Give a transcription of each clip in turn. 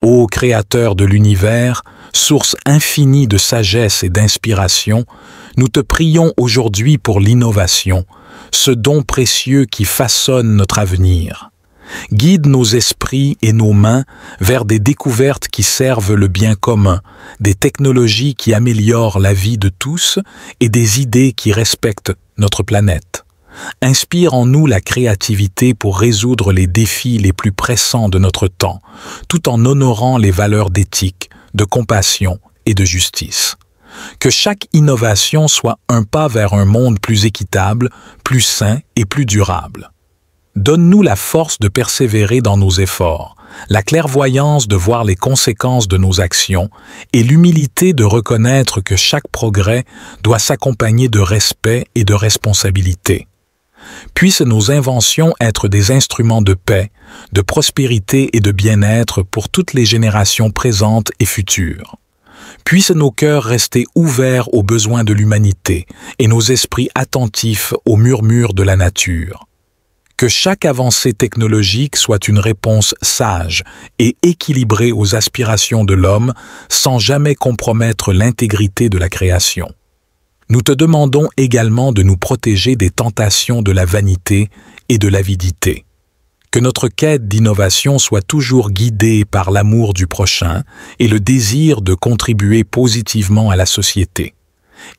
Ô Créateur de l'univers, source infinie de sagesse et d'inspiration, nous te prions aujourd'hui pour l'innovation, ce don précieux qui façonne notre avenir. Guide nos esprits et nos mains vers des découvertes qui servent le bien commun, des technologies qui améliorent la vie de tous et des idées qui respectent notre planète. Inspire en nous la créativité pour résoudre les défis les plus pressants de notre temps, tout en honorant les valeurs d'éthique, de compassion et de justice. Que chaque innovation soit un pas vers un monde plus équitable, plus sain et plus durable. Donne-nous la force de persévérer dans nos efforts, la clairvoyance de voir les conséquences de nos actions et l'humilité de reconnaître que chaque progrès doit s'accompagner de respect et de responsabilité. Puissent nos inventions être des instruments de paix, de prospérité et de bien-être pour toutes les générations présentes et futures. Puissent nos cœurs rester ouverts aux besoins de l'humanité et nos esprits attentifs aux murmures de la nature. Que chaque avancée technologique soit une réponse sage et équilibrée aux aspirations de l'homme sans jamais compromettre l'intégrité de la création. Nous te demandons également de nous protéger des tentations de la vanité et de l'avidité. Que notre quête d'innovation soit toujours guidée par l'amour du prochain et le désir de contribuer positivement à la société.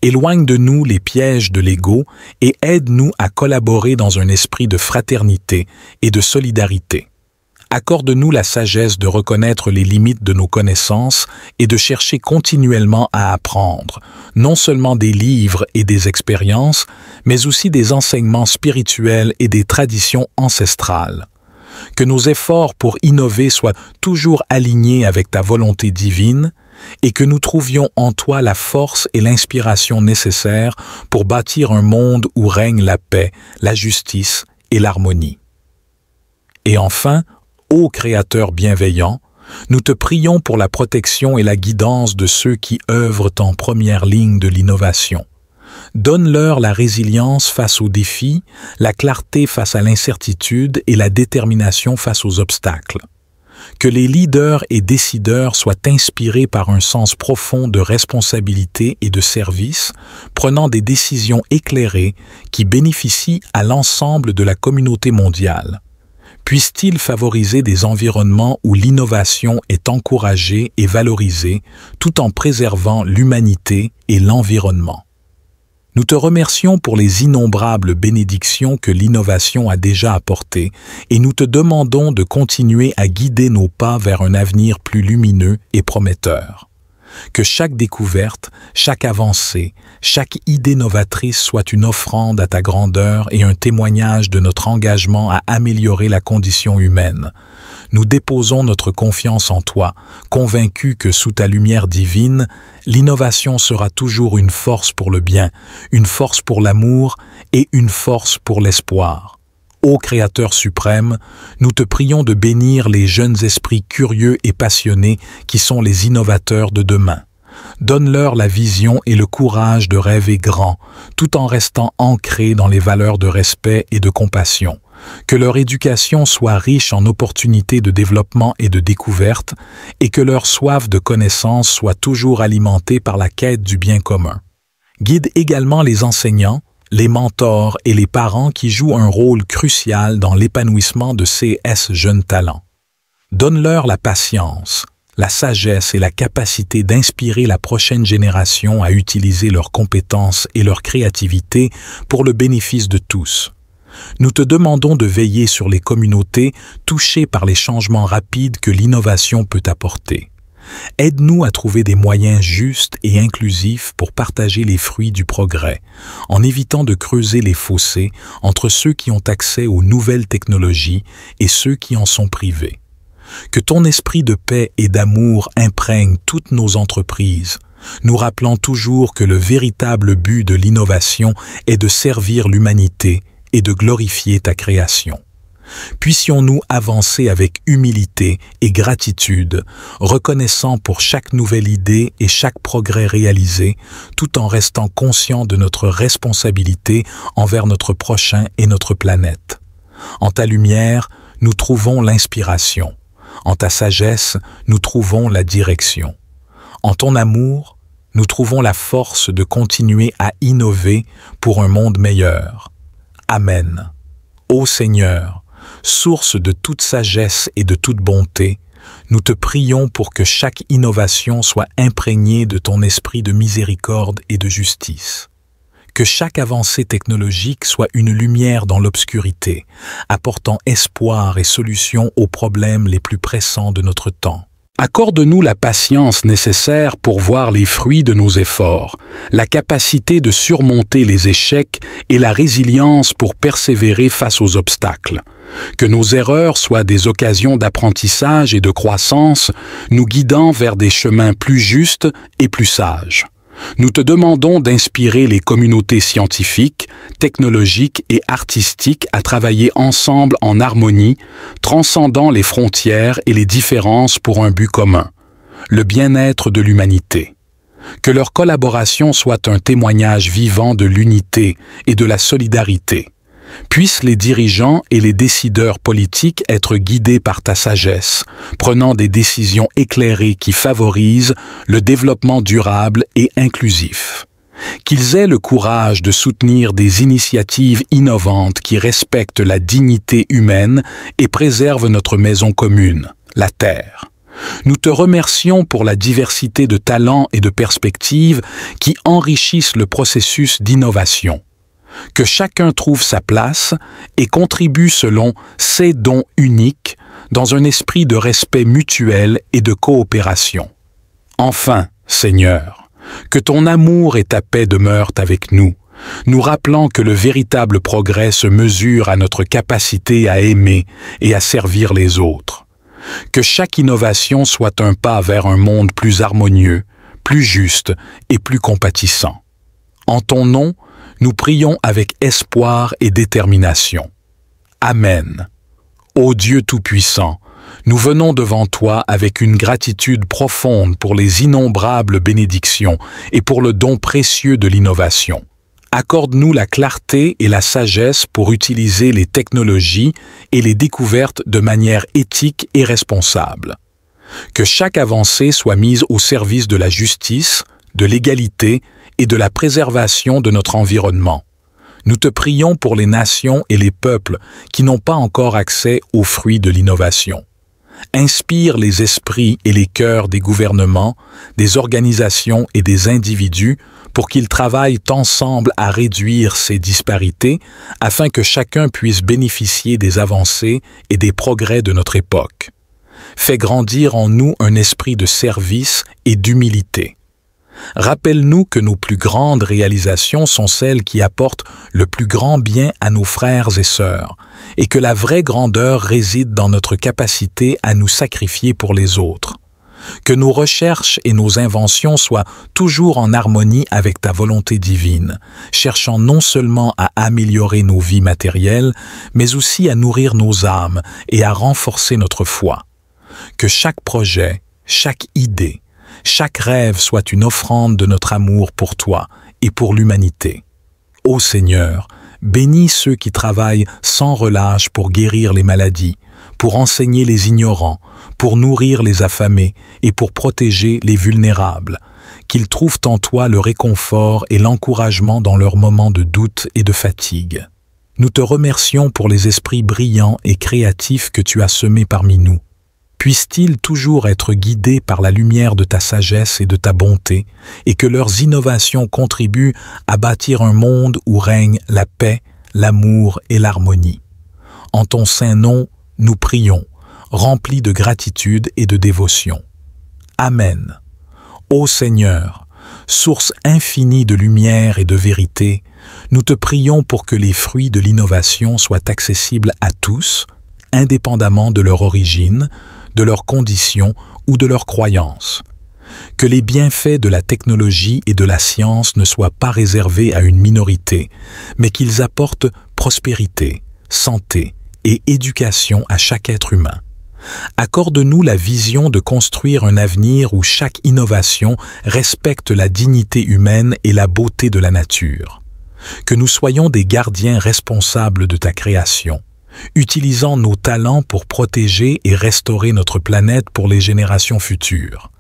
Éloigne de nous les pièges de l'ego et aide-nous à collaborer dans un esprit de fraternité et de solidarité. Accorde-nous la sagesse de reconnaître les limites de nos connaissances et de chercher continuellement à apprendre, non seulement des livres et des expériences, mais aussi des enseignements spirituels et des traditions ancestrales. Que nos efforts pour innover soient toujours alignés avec ta volonté divine et que nous trouvions en toi la force et l'inspiration nécessaires pour bâtir un monde où règne la paix, la justice et l'harmonie. Et enfin, ô Créateur bienveillant, nous te prions pour la protection et la guidance de ceux qui œuvrent en première ligne de l'innovation. Donne-leur la résilience face aux défis, la clarté face à l'incertitude et la détermination face aux obstacles. Que les leaders et décideurs soient inspirés par un sens profond de responsabilité et de service, prenant des décisions éclairées qui bénéficient à l'ensemble de la communauté mondiale. Puisse-t-il favoriser des environnements où l'innovation est encouragée et valorisée, tout en préservant l'humanité et l'environnement. Nous te remercions pour les innombrables bénédictions que l'innovation a déjà apportées et nous te demandons de continuer à guider nos pas vers un avenir plus lumineux et prometteur. Que chaque découverte, chaque avancée, chaque idée novatrice soit une offrande à ta grandeur et un témoignage de notre engagement à améliorer la condition humaine. Nous déposons notre confiance en toi, convaincus que sous ta lumière divine, l'innovation sera toujours une force pour le bien, une force pour l'amour et une force pour l'espoir. Ô Créateur suprême, nous te prions de bénir les jeunes esprits curieux et passionnés qui sont les innovateurs de demain. Donne-leur la vision et le courage de rêver grand, tout en restant ancrés dans les valeurs de respect et de compassion. Que leur éducation soit riche en opportunités de développement et de découverte, et que leur soif de connaissance soit toujours alimentée par la quête du bien commun. Guide également les enseignants, les mentors et les parents qui jouent un rôle crucial dans l'épanouissement de ces jeunes talents. Donne-leur la patience, la sagesse et la capacité d'inspirer la prochaine génération à utiliser leurs compétences et leur créativité pour le bénéfice de tous. Nous te demandons de veiller sur les communautés touchées par les changements rapides que l'innovation peut apporter. Aide-nous à trouver des moyens justes et inclusifs pour partager les fruits du progrès, en évitant de creuser les fossés entre ceux qui ont accès aux nouvelles technologies et ceux qui en sont privés. Que ton esprit de paix et d'amour imprègne toutes nos entreprises, nous rappelant toujours que le véritable but de l'innovation est de servir l'humanité et de glorifier ta création. Puissions-nous avancer avec humilité et gratitude, reconnaissant pour chaque nouvelle idée et chaque progrès réalisé, tout en restant conscients de notre responsabilité envers notre prochain et notre planète. En ta lumière, nous trouvons l'inspiration. En ta sagesse, nous trouvons la direction. En ton amour, nous trouvons la force de continuer à innover pour un monde meilleur. Amen. Ô Seigneur, source de toute sagesse et de toute bonté, nous te prions pour que chaque innovation soit imprégnée de ton esprit de miséricorde et de justice. Que chaque avancée technologique soit une lumière dans l'obscurité, apportant espoir et solution aux problèmes les plus pressants de notre temps. Accorde-nous la patience nécessaire pour voir les fruits de nos efforts, la capacité de surmonter les échecs et la résilience pour persévérer face aux obstacles. Que nos erreurs soient des occasions d'apprentissage et de croissance, nous guidant vers des chemins plus justes et plus sages. Nous te demandons d'inspirer les communautés scientifiques, technologiques et artistiques à travailler ensemble en harmonie, transcendant les frontières et les différences pour un but commun, le bien-être de l'humanité. Que leur collaboration soit un témoignage vivant de l'unité et de la solidarité. Puissent les dirigeants et les décideurs politiques être guidés par ta sagesse, prenant des décisions éclairées qui favorisent le développement durable et inclusif. Qu'ils aient le courage de soutenir des initiatives innovantes qui respectent la dignité humaine et préservent notre maison commune, la Terre. Nous te remercions pour la diversité de talents et de perspectives qui enrichissent le processus d'innovation. Que chacun trouve sa place et contribue selon ses dons uniques dans un esprit de respect mutuel et de coopération. Enfin, Seigneur, que ton amour et ta paix demeurent avec nous, nous rappelant que le véritable progrès se mesure à notre capacité à aimer et à servir les autres. Que chaque innovation soit un pas vers un monde plus harmonieux, plus juste et plus compatissant. En ton nom, nous prions avec espoir et détermination. Amen. Ô Dieu Tout-Puissant, nous venons devant toi avec une gratitude profonde pour les innombrables bénédictions et pour le don précieux de l'innovation. Accorde-nous la clarté et la sagesse pour utiliser les technologies et les découvertes de manière éthique et responsable. Que chaque avancée soit mise au service de la justice, de l'égalité et de la préservation de notre environnement. Nous te prions pour les nations et les peuples qui n'ont pas encore accès aux fruits de l'innovation. Inspire les esprits et les cœurs des gouvernements, des organisations et des individus pour qu'ils travaillent ensemble à réduire ces disparités afin que chacun puisse bénéficier des avancées et des progrès de notre époque. Fais grandir en nous un esprit de service et d'humilité. Rappelle-nous que nos plus grandes réalisations sont celles qui apportent le plus grand bien à nos frères et sœurs, et que la vraie grandeur réside dans notre capacité à nous sacrifier pour les autres. Que nos recherches et nos inventions soient toujours en harmonie avec ta volonté divine, cherchant non seulement à améliorer nos vies matérielles, mais aussi à nourrir nos âmes et à renforcer notre foi. Que chaque projet, chaque idée, chaque rêve soit une offrande de notre amour pour toi et pour l'humanité. Ô Seigneur, bénis ceux qui travaillent sans relâche pour guérir les maladies, pour enseigner les ignorants, pour nourrir les affamés et pour protéger les vulnérables. Qu'ils trouvent en toi le réconfort et l'encouragement dans leurs moments de doute et de fatigue. Nous te remercions pour les esprits brillants et créatifs que tu as semés parmi nous. Puissent-ils toujours être guidés par la lumière de ta sagesse et de ta bonté, et que leurs innovations contribuent à bâtir un monde où règne la paix, l'amour et l'harmonie. En ton saint nom, nous prions, remplis de gratitude et de dévotion. Amen. Ô Seigneur, source infinie de lumière et de vérité, nous te prions pour que les fruits de l'innovation soient accessibles à tous, indépendamment de leur origine, de leurs conditions ou de leurs croyances. Que les bienfaits de la technologie et de la science ne soient pas réservés à une minorité, mais qu'ils apportent prospérité, santé et éducation à chaque être humain. Accorde-nous la vision de construire un avenir où chaque innovation respecte la dignité humaine et la beauté de la nature. Que nous soyons des gardiens responsables de ta création, utilisant nos talents pour protéger et restaurer notre planète pour les générations futures.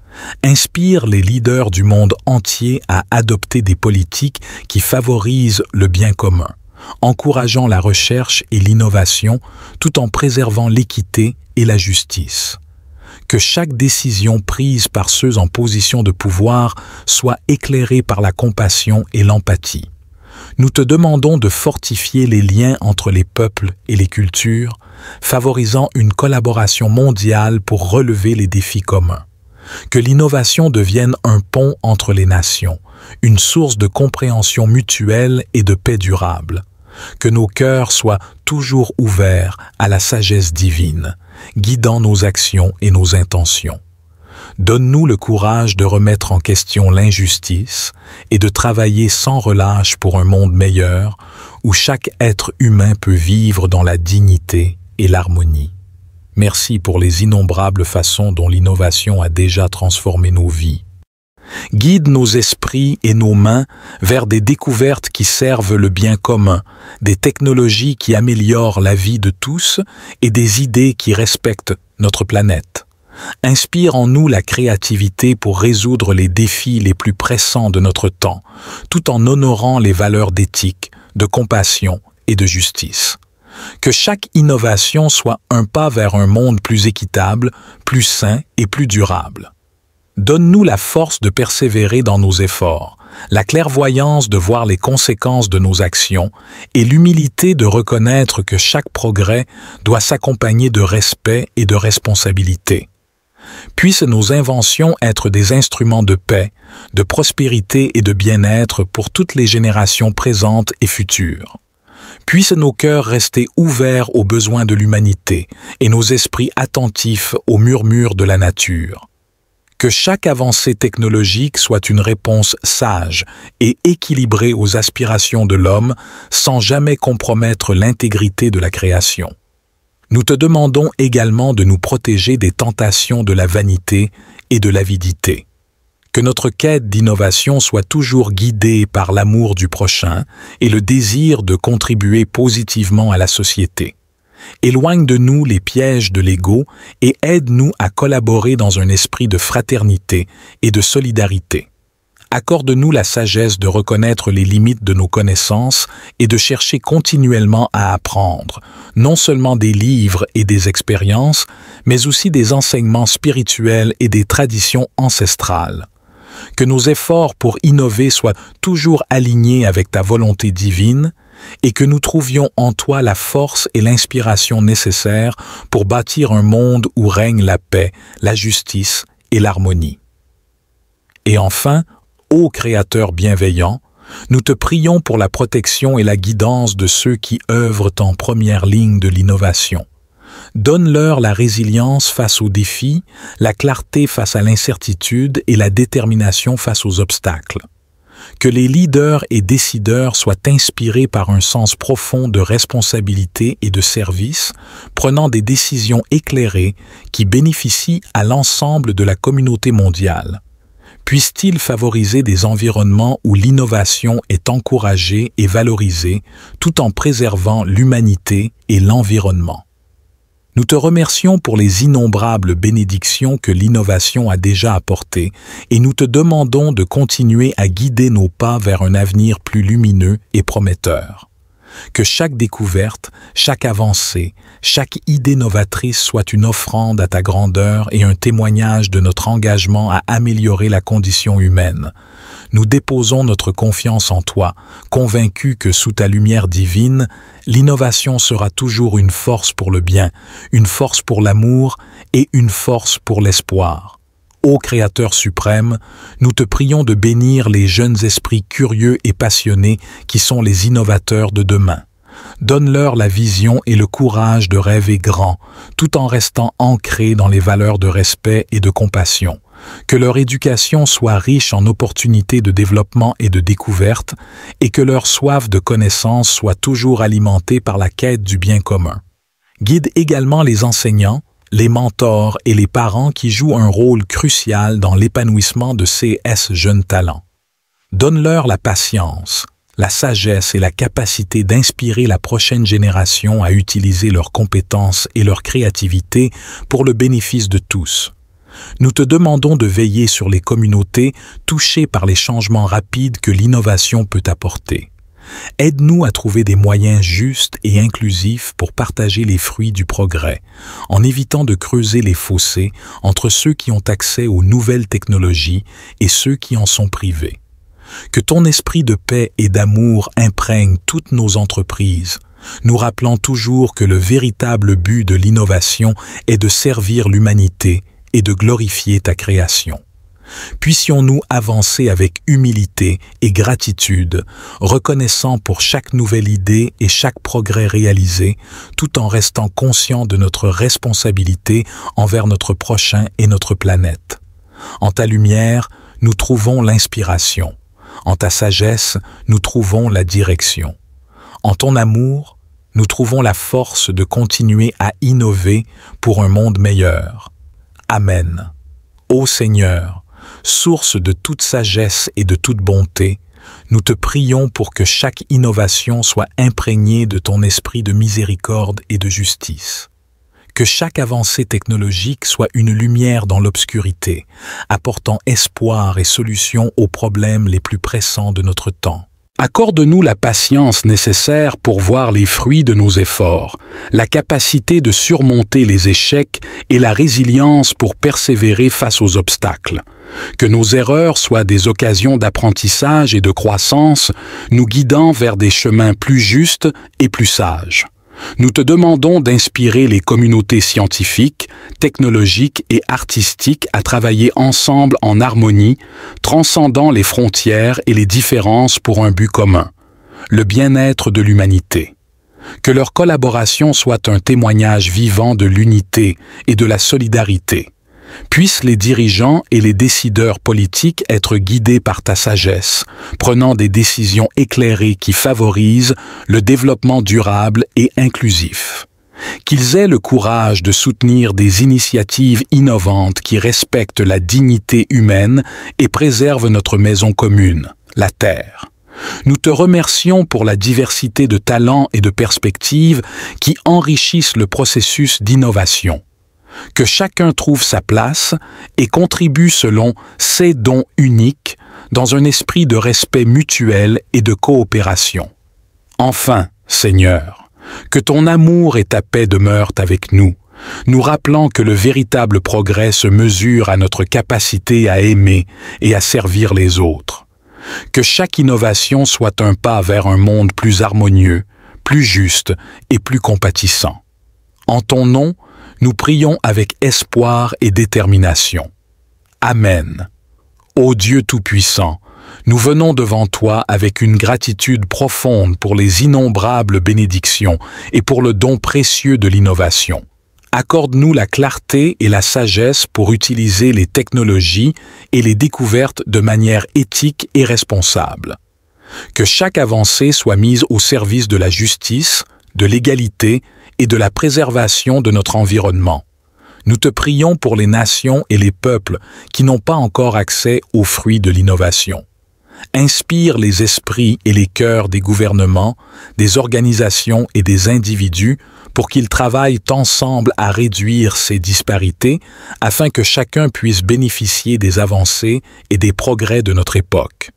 Inspire les leaders du monde entier à adopter des politiques qui favorisent le bien commun, encourageant la recherche et l'innovation tout en préservant l'équité et la justice. Que chaque décision prise par ceux en position de pouvoir soit éclairée par la compassion et l'empathie. Nous te demandons de fortifier les liens entre les peuples et les cultures, favorisant une collaboration mondiale pour relever les défis communs. Que l'innovation devienne un pont entre les nations, une source de compréhension mutuelle et de paix durable. Que nos cœurs soient toujours ouverts à la sagesse divine, guidant nos actions et nos intentions. Donne-nous le courage de remettre en question l'injustice et de travailler sans relâche pour un monde meilleur où chaque être humain peut vivre dans la dignité et l'harmonie. Merci pour les innombrables façons dont l'innovation a déjà transformé nos vies. Guide nos esprits et nos mains vers des découvertes qui servent le bien commun, des technologies qui améliorent la vie de tous et des idées qui respectent notre planète. Inspire en nous la créativité pour résoudre les défis les plus pressants de notre temps, tout en honorant les valeurs d'éthique, de compassion et de justice. Que chaque innovation soit un pas vers un monde plus équitable, plus sain et plus durable. Donne-nous la force de persévérer dans nos efforts, la clairvoyance de voir les conséquences de nos actions et l'humilité de reconnaître que chaque progrès doit s'accompagner de respect et de responsabilité. Puissent nos inventions être des instruments de paix, de prospérité et de bien-être pour toutes les générations présentes et futures. Puissent nos cœurs rester ouverts aux besoins de l'humanité et nos esprits attentifs aux murmures de la nature. Que chaque avancée technologique soit une réponse sage et équilibrée aux aspirations de l'homme sans jamais compromettre l'intégrité de la création. Nous te demandons également de nous protéger des tentations de la vanité et de l'avidité. Que notre quête d'innovation soit toujours guidée par l'amour du prochain et le désir de contribuer positivement à la société. Éloigne de nous les pièges de l'ego et aide-nous à collaborer dans un esprit de fraternité et de solidarité. Accorde-nous la sagesse de reconnaître les limites de nos connaissances et de chercher continuellement à apprendre, non seulement des livres et des expériences, mais aussi des enseignements spirituels et des traditions ancestrales. Que nos efforts pour innover soient toujours alignés avec ta volonté divine et que nous trouvions en toi la force et l'inspiration nécessaires pour bâtir un monde où règne la paix, la justice et l'harmonie. Et enfin, ô Créateur bienveillant, nous te prions pour la protection et la guidance de ceux qui œuvrent en première ligne de l'innovation. Donne-leur la résilience face aux défis, la clarté face à l'incertitude et la détermination face aux obstacles. Que les leaders et décideurs soient inspirés par un sens profond de responsabilité et de service, prenant des décisions éclairées qui bénéficient à l'ensemble de la communauté mondiale. Puisse-t-il favoriser des environnements où l'innovation est encouragée et valorisée, tout en préservant l'humanité et l'environnement. Nous te remercions pour les innombrables bénédictions que l'innovation a déjà apportées et nous te demandons de continuer à guider nos pas vers un avenir plus lumineux et prometteur. Que chaque découverte, chaque avancée, chaque idée novatrice soit une offrande à ta grandeur et un témoignage de notre engagement à améliorer la condition humaine. Nous déposons notre confiance en toi, convaincus que sous ta lumière divine, l'innovation sera toujours une force pour le bien, une force pour l'amour et une force pour l'espoir. Ô Créateur suprême, nous te prions de bénir les jeunes esprits curieux et passionnés qui sont les innovateurs de demain. Donne-leur la vision et le courage de rêver grand, tout en restant ancrés dans les valeurs de respect et de compassion. Que leur éducation soit riche en opportunités de développement et de découverte, et que leur soif de connaissance soit toujours alimentée par la quête du bien commun. Guide également les enseignants, les mentors et les parents qui jouent un rôle crucial dans l'épanouissement de ces jeunes talents. Donne-leur la patience, la sagesse et la capacité d'inspirer la prochaine génération à utiliser leurs compétences et leur créativité pour le bénéfice de tous. Nous te demandons de veiller sur les communautés touchées par les changements rapides que l'innovation peut apporter. Aide-nous à trouver des moyens justes et inclusifs pour partager les fruits du progrès, en évitant de creuser les fossés entre ceux qui ont accès aux nouvelles technologies et ceux qui en sont privés. Que ton esprit de paix et d'amour imprègne toutes nos entreprises, nous rappelant toujours que le véritable but de l'innovation est de servir l'humanité et de glorifier ta création. Puissions-nous avancer avec humilité et gratitude, reconnaissant pour chaque nouvelle idée et chaque progrès réalisé, tout en restant conscients de notre responsabilité envers notre prochain et notre planète. En ta lumière, nous trouvons l'inspiration. En ta sagesse, nous trouvons la direction. En ton amour, nous trouvons la force de continuer à innover pour un monde meilleur. Amen. Ô Seigneur, source de toute sagesse et de toute bonté, nous te prions pour que chaque innovation soit imprégnée de ton esprit de miséricorde et de justice. Que chaque avancée technologique soit une lumière dans l'obscurité, apportant espoir et solution aux problèmes les plus pressants de notre temps. Accorde-nous la patience nécessaire pour voir les fruits de nos efforts, la capacité de surmonter les échecs et la résilience pour persévérer face aux obstacles. Que nos erreurs soient des occasions d'apprentissage et de croissance, nous guidant vers des chemins plus justes et plus sages. Nous te demandons d'inspirer les communautés scientifiques, technologiques et artistiques à travailler ensemble en harmonie, transcendant les frontières et les différences pour un but commun, le bien-être de l'humanité. Que leur collaboration soit un témoignage vivant de l'unité et de la solidarité. Puissent les dirigeants et les décideurs politiques être guidés par ta sagesse, prenant des décisions éclairées qui favorisent le développement durable et inclusif. Qu'ils aient le courage de soutenir des initiatives innovantes qui respectent la dignité humaine et préservent notre maison commune, la Terre. Nous te remercions pour la diversité de talents et de perspectives qui enrichissent le processus d'innovation. Que chacun trouve sa place et contribue selon ses dons uniques dans un esprit de respect mutuel et de coopération. Enfin, Seigneur, que ton amour et ta paix demeurent avec nous, nous rappelant que le véritable progrès se mesure à notre capacité à aimer et à servir les autres. Que chaque innovation soit un pas vers un monde plus harmonieux, plus juste et plus compatissant. En ton nom, nous prions avec espoir et détermination. Amen. Ô Dieu Tout-Puissant, nous venons devant toi avec une gratitude profonde pour les innombrables bénédictions et pour le don précieux de l'innovation. Accorde-nous la clarté et la sagesse pour utiliser les technologies et les découvertes de manière éthique et responsable. Que chaque avancée soit mise au service de la justice, de l'égalité et de la préservation de notre environnement. Nous te prions pour les nations et les peuples qui n'ont pas encore accès aux fruits de l'innovation. Inspire les esprits et les cœurs des gouvernements, des organisations et des individus pour qu'ils travaillent ensemble à réduire ces disparités afin que chacun puisse bénéficier des avancées et des progrès de notre époque.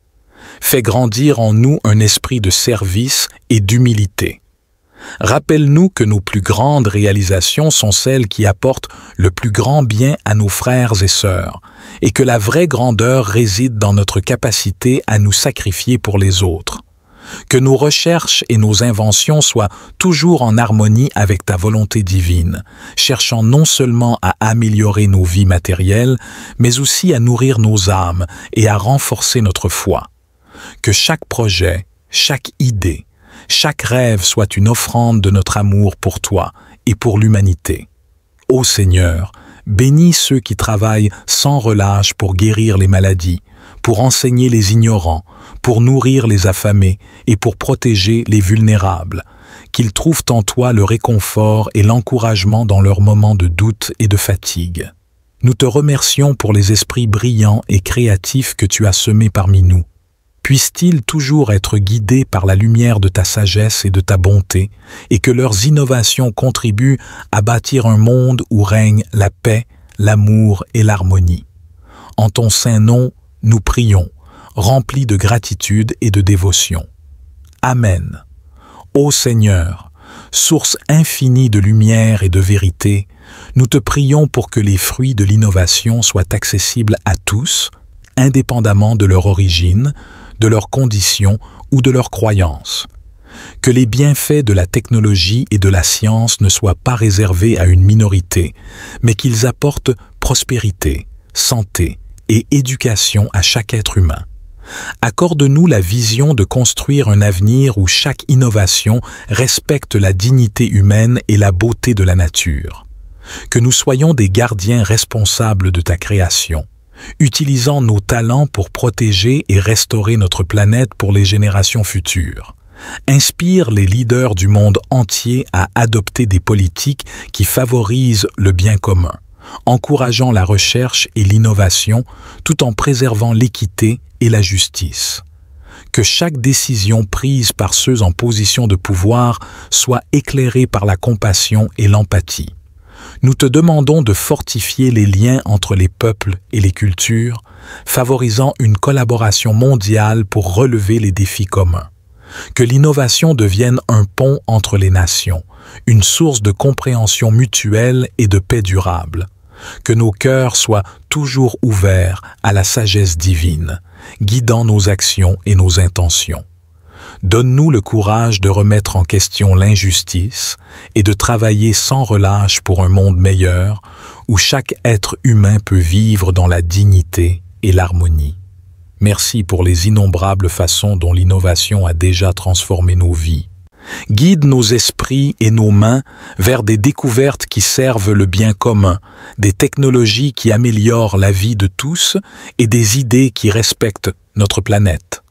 Fais grandir en nous un esprit de service et d'humilité. Rappelle-nous que nos plus grandes réalisations sont celles qui apportent le plus grand bien à nos frères et sœurs, et que la vraie grandeur réside dans notre capacité à nous sacrifier pour les autres. Que nos recherches et nos inventions soient toujours en harmonie avec ta volonté divine, cherchant non seulement à améliorer nos vies matérielles, mais aussi à nourrir nos âmes et à renforcer notre foi. Que chaque projet, chaque idée, chaque rêve soit une offrande de notre amour pour toi et pour l'humanité. Ô Seigneur, bénis ceux qui travaillent sans relâche pour guérir les maladies, pour enseigner les ignorants, pour nourrir les affamés et pour protéger les vulnérables. Qu'ils trouvent en toi le réconfort et l'encouragement dans leurs moments de doute et de fatigue. Nous te remercions pour les esprits brillants et créatifs que tu as semés parmi nous. Puissent-ils toujours être guidés par la lumière de ta sagesse et de ta bonté, et que leurs innovations contribuent à bâtir un monde où règne la paix, l'amour et l'harmonie. En ton saint nom, nous prions, remplis de gratitude et de dévotion. Amen. Ô Seigneur, source infinie de lumière et de vérité, nous te prions pour que les fruits de l'innovation soient accessibles à tous, indépendamment de leur origine, de leurs conditions ou de leurs croyances. Que les bienfaits de la technologie et de la science ne soient pas réservés à une minorité, mais qu'ils apportent prospérité, santé et éducation à chaque être humain. Accorde-nous la vision de construire un avenir où chaque innovation respecte la dignité humaine et la beauté de la nature. Que nous soyons des gardiens responsables de ta création, utilisant nos talents pour protéger et restaurer notre planète pour les générations futures. Inspire les leaders du monde entier à adopter des politiques qui favorisent le bien commun, encourageant la recherche et l'innovation tout en préservant l'équité et la justice. Que chaque décision prise par ceux en position de pouvoir soit éclairée par la compassion et l'empathie. Nous te demandons de fortifier les liens entre les peuples et les cultures, favorisant une collaboration mondiale pour relever les défis communs. Que l'innovation devienne un pont entre les nations, une source de compréhension mutuelle et de paix durable. Que nos cœurs soient toujours ouverts à la sagesse divine, guidant nos actions et nos intentions. Donne-nous le courage de remettre en question l'injustice et de travailler sans relâche pour un monde meilleur où chaque être humain peut vivre dans la dignité et l'harmonie. Merci pour les innombrables façons dont l'innovation a déjà transformé nos vies. Guide nos esprits et nos mains vers des découvertes qui servent le bien commun, des technologies qui améliorent la vie de tous et des idées qui respectent notre planète.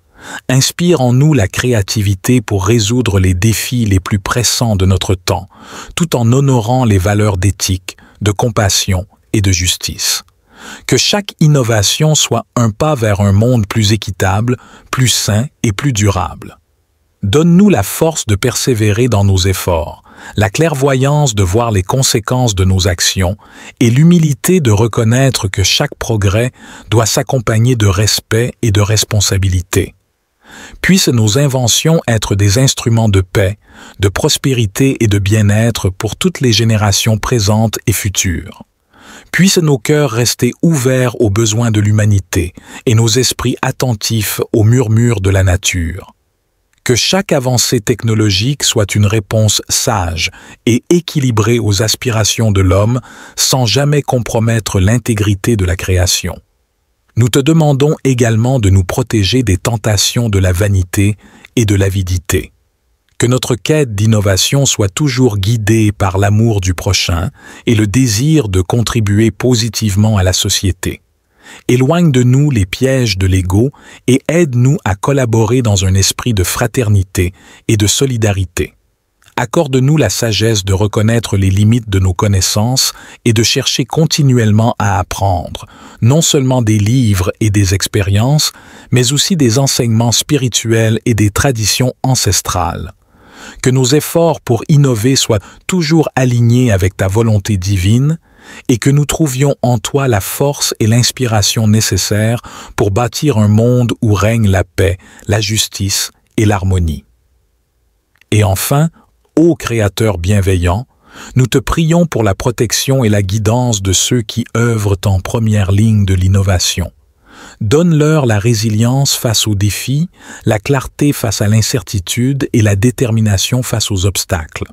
Inspire en nous la créativité pour résoudre les défis les plus pressants de notre temps, tout en honorant les valeurs d'éthique, de compassion et de justice. Que chaque innovation soit un pas vers un monde plus équitable, plus sain et plus durable. Donne-nous la force de persévérer dans nos efforts, la clairvoyance de voir les conséquences de nos actions et l'humilité de reconnaître que chaque progrès doit s'accompagner de respect et de responsabilité. Puissent nos inventions être des instruments de paix, de prospérité et de bien-être pour toutes les générations présentes et futures. Puissent nos cœurs rester ouverts aux besoins de l'humanité et nos esprits attentifs aux murmures de la nature. Que chaque avancée technologique soit une réponse sage et équilibrée aux aspirations de l'homme sans jamais compromettre l'intégrité de la création. Nous te demandons également de nous protéger des tentations de la vanité et de l'avidité. Que notre quête d'innovation soit toujours guidée par l'amour du prochain et le désir de contribuer positivement à la société. Éloigne de nous les pièges de l'ego et aide-nous à collaborer dans un esprit de fraternité et de solidarité. Accorde-nous la sagesse de reconnaître les limites de nos connaissances et de chercher continuellement à apprendre, non seulement des livres et des expériences, mais aussi des enseignements spirituels et des traditions ancestrales. Que nos efforts pour innover soient toujours alignés avec ta volonté divine et que nous trouvions en toi la force et l'inspiration nécessaires pour bâtir un monde où règne la paix, la justice et l'harmonie. Et enfin, ô Créateur bienveillant, nous te prions pour la protection et la guidance de ceux qui œuvrent en première ligne de l'innovation. Donne-leur la résilience face aux défis, la clarté face à l'incertitude et la détermination face aux obstacles.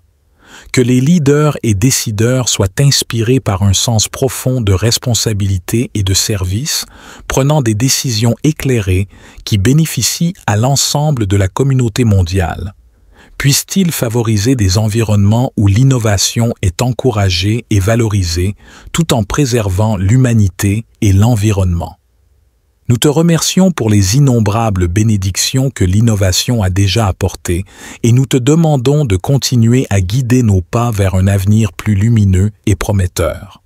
Que les leaders et décideurs soient inspirés par un sens profond de responsabilité et de service, prenant des décisions éclairées qui bénéficient à l'ensemble de la communauté mondiale. Puisse-t-il favoriser des environnements où l'innovation est encouragée et valorisée, tout en préservant l'humanité et l'environnement. Nous te remercions pour les innombrables bénédictions que l'innovation a déjà apportées et nous te demandons de continuer à guider nos pas vers un avenir plus lumineux et prometteur.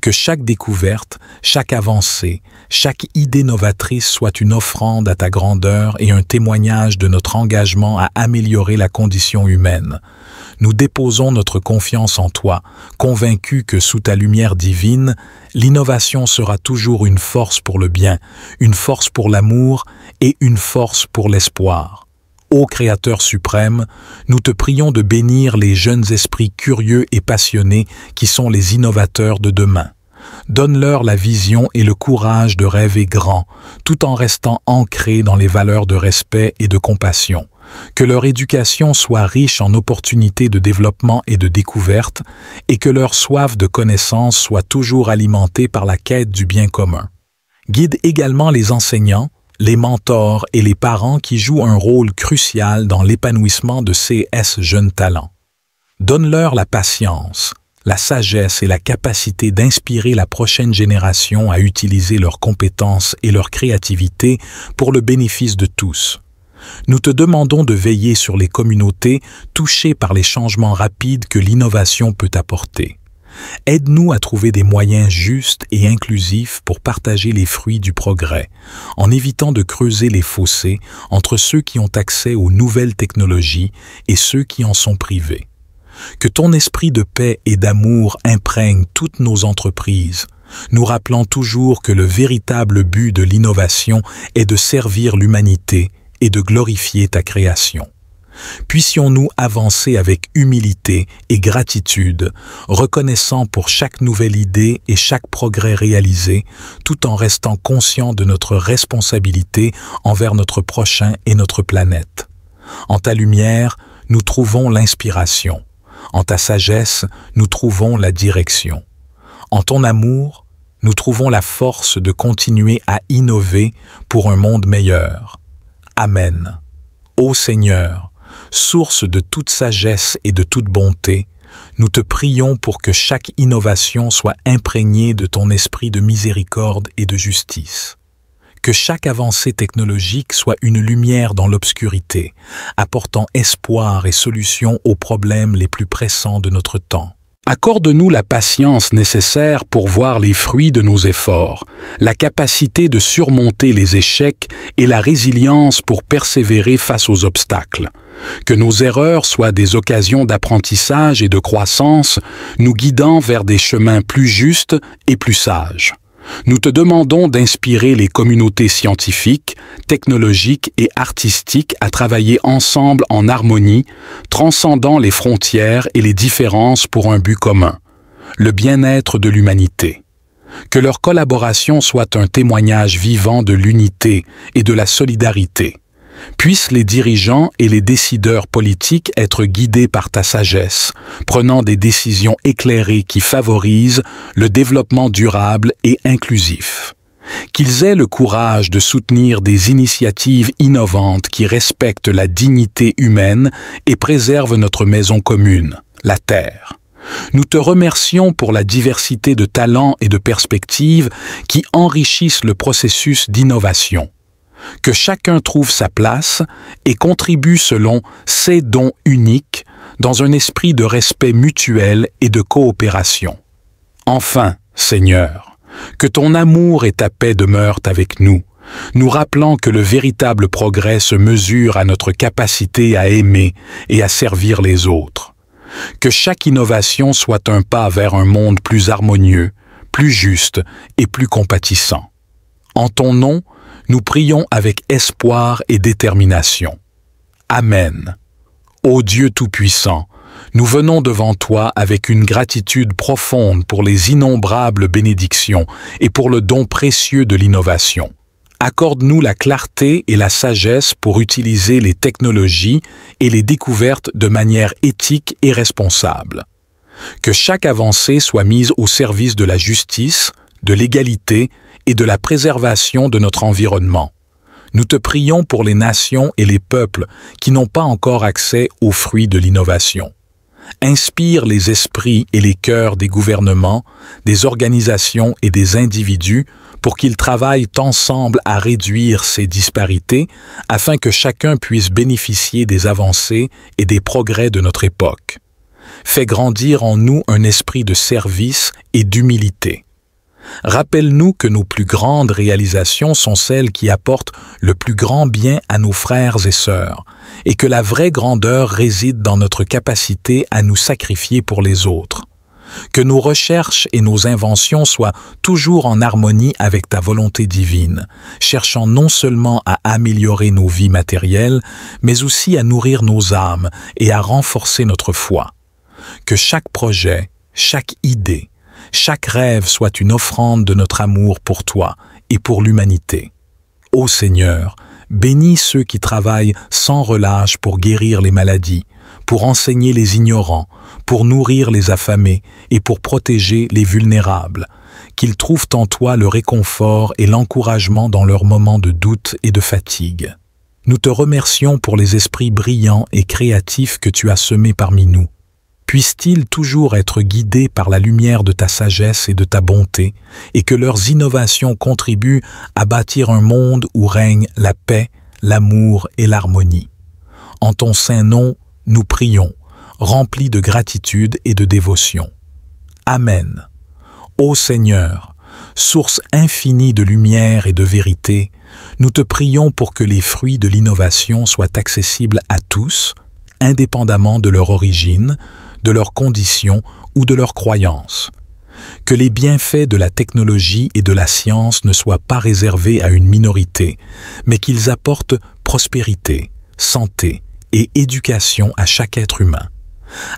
Que chaque découverte, chaque avancée, chaque idée novatrice soit une offrande à ta grandeur et un témoignage de notre engagement à améliorer la condition humaine. Nous déposons notre confiance en toi, convaincus que sous ta lumière divine, l'innovation sera toujours une force pour le bien, une force pour l'amour et une force pour l'espoir. Ô Créateur suprême, nous te prions de bénir les jeunes esprits curieux et passionnés qui sont les innovateurs de demain. Donne-leur la vision et le courage de rêver grand, tout en restant ancrés dans les valeurs de respect et de compassion. Que leur éducation soit riche en opportunités de développement et de découverte, et que leur soif de connaissance soit toujours alimentée par la quête du bien commun. Guide également les enseignants, les mentors et les parents qui jouent un rôle crucial dans l'épanouissement de ces jeunes talents. Donne-leur la patience, la sagesse et la capacité d'inspirer la prochaine génération à utiliser leurs compétences et leur créativité pour le bénéfice de tous. Nous te demandons de veiller sur les communautés touchées par les changements rapides que l'innovation peut apporter. Aide-nous à trouver des moyens justes et inclusifs pour partager les fruits du progrès, en évitant de creuser les fossés entre ceux qui ont accès aux nouvelles technologies et ceux qui en sont privés. Que ton esprit de paix et d'amour imprègne toutes nos entreprises, nous rappelant toujours que le véritable but de l'innovation est de servir l'humanité et de glorifier ta création. Puissions-nous avancer avec humilité et gratitude, reconnaissant pour chaque nouvelle idée et chaque progrès réalisé, tout en restant conscients de notre responsabilité envers notre prochain et notre planète. En ta lumière, nous trouvons l'inspiration. En ta sagesse, nous trouvons la direction. En ton amour, nous trouvons la force de continuer à innover pour un monde meilleur. Amen. Ô Seigneur, source de toute sagesse et de toute bonté, nous te prions pour que chaque innovation soit imprégnée de ton esprit de miséricorde et de justice. Que chaque avancée technologique soit une lumière dans l'obscurité, apportant espoir et solution aux problèmes les plus pressants de notre temps. Accorde-nous la patience nécessaire pour voir les fruits de nos efforts, la capacité de surmonter les échecs et la résilience pour persévérer face aux obstacles. Que nos erreurs soient des occasions d'apprentissage et de croissance, nous guidant vers des chemins plus justes et plus sages. Nous te demandons d'inspirer les communautés scientifiques, technologiques et artistiques à travailler ensemble en harmonie, transcendant les frontières et les différences pour un but commun, le bien-être de l'humanité. Que leur collaboration soit un témoignage vivant de l'unité et de la solidarité. Puissent les dirigeants et les décideurs politiques être guidés par ta sagesse, prenant des décisions éclairées qui favorisent le développement durable et inclusif. Qu'ils aient le courage de soutenir des initiatives innovantes qui respectent la dignité humaine et préservent notre maison commune, la Terre. Nous te remercions pour la diversité de talents et de perspectives qui enrichissent le processus d'innovation. Que chacun trouve sa place et contribue selon ses dons uniques dans un esprit de respect mutuel et de coopération. Enfin, Seigneur, que ton amour et ta paix demeurent avec nous, nous rappelant que le véritable progrès se mesure à notre capacité à aimer et à servir les autres. Que chaque innovation soit un pas vers un monde plus harmonieux, plus juste et plus compatissant. En ton nom, nous prions avec espoir et détermination. Amen. Ô Dieu Tout-Puissant, nous venons devant toi avec une gratitude profonde pour les innombrables bénédictions et pour le don précieux de l'innovation. Accorde-nous la clarté et la sagesse pour utiliser les technologies et les découvertes de manière éthique et responsable. Que chaque avancée soit mise au service de la justice, de l'égalité et de la préservation de notre environnement. Nous te prions pour les nations et les peuples qui n'ont pas encore accès aux fruits de l'innovation. Inspire les esprits et les cœurs des gouvernements, des organisations et des individus pour qu'ils travaillent ensemble à réduire ces disparités afin que chacun puisse bénéficier des avancées et des progrès de notre époque. Fais grandir en nous un esprit de service et d'humilité. Rappelle-nous que nos plus grandes réalisations sont celles qui apportent le plus grand bien à nos frères et sœurs, et que la vraie grandeur réside dans notre capacité à nous sacrifier pour les autres. Que nos recherches et nos inventions soient toujours en harmonie avec ta volonté divine, cherchant non seulement à améliorer nos vies matérielles, mais aussi à nourrir nos âmes et à renforcer notre foi. Que chaque projet, chaque idée, chaque rêve soit une offrande de notre amour pour toi et pour l'humanité. Ô Seigneur, bénis ceux qui travaillent sans relâche pour guérir les maladies, pour enseigner les ignorants, pour nourrir les affamés et pour protéger les vulnérables, qu'ils trouvent en toi le réconfort et l'encouragement dans leurs moments de doute et de fatigue. Nous te remercions pour les esprits brillants et créatifs que tu as semés parmi nous. Puissent-ils toujours être guidés par la lumière de ta sagesse et de ta bonté, et que leurs innovations contribuent à bâtir un monde où règne la paix, l'amour et l'harmonie. En ton saint nom, nous prions, remplis de gratitude et de dévotion. Amen. Ô Seigneur, source infinie de lumière et de vérité, nous te prions pour que les fruits de l'innovation soient accessibles à tous, indépendamment de leur origine, de leurs conditions ou de leurs croyances. Que les bienfaits de la technologie et de la science ne soient pas réservés à une minorité, mais qu'ils apportent prospérité, santé et éducation à chaque être humain.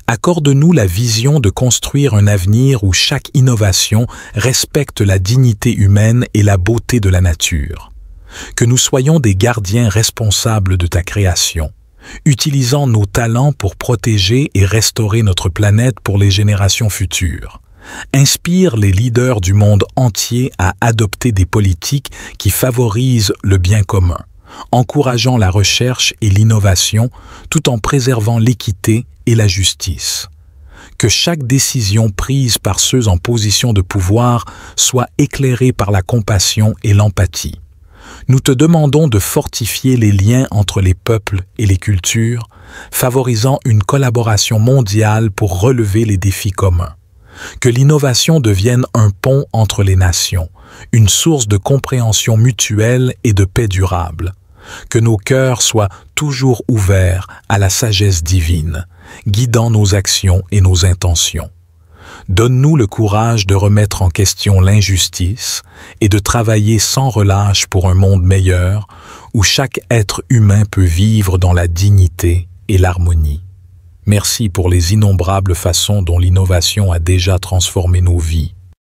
Accorde-nous la vision de construire un avenir où chaque innovation respecte la dignité humaine et la beauté de la nature. Que nous soyons des gardiens responsables de ta création, utilisant nos talents pour protéger et restaurer notre planète pour les générations futures. Inspire les leaders du monde entier à adopter des politiques qui favorisent le bien commun, encourageant la recherche et l'innovation tout en préservant l'équité et la justice. Que chaque décision prise par ceux en position de pouvoir soit éclairée par la compassion et l'empathie. Nous te demandons de fortifier les liens entre les peuples et les cultures, favorisant une collaboration mondiale pour relever les défis communs. Que l'innovation devienne un pont entre les nations, une source de compréhension mutuelle et de paix durable. Que nos cœurs soient toujours ouverts à la sagesse divine, guidant nos actions et nos intentions. Donne-nous le courage de remettre en question l'injustice et de travailler sans relâche pour un monde meilleur où chaque être humain peut vivre dans la dignité et l'harmonie. Merci pour les innombrables façons dont l'innovation a déjà transformé nos vies.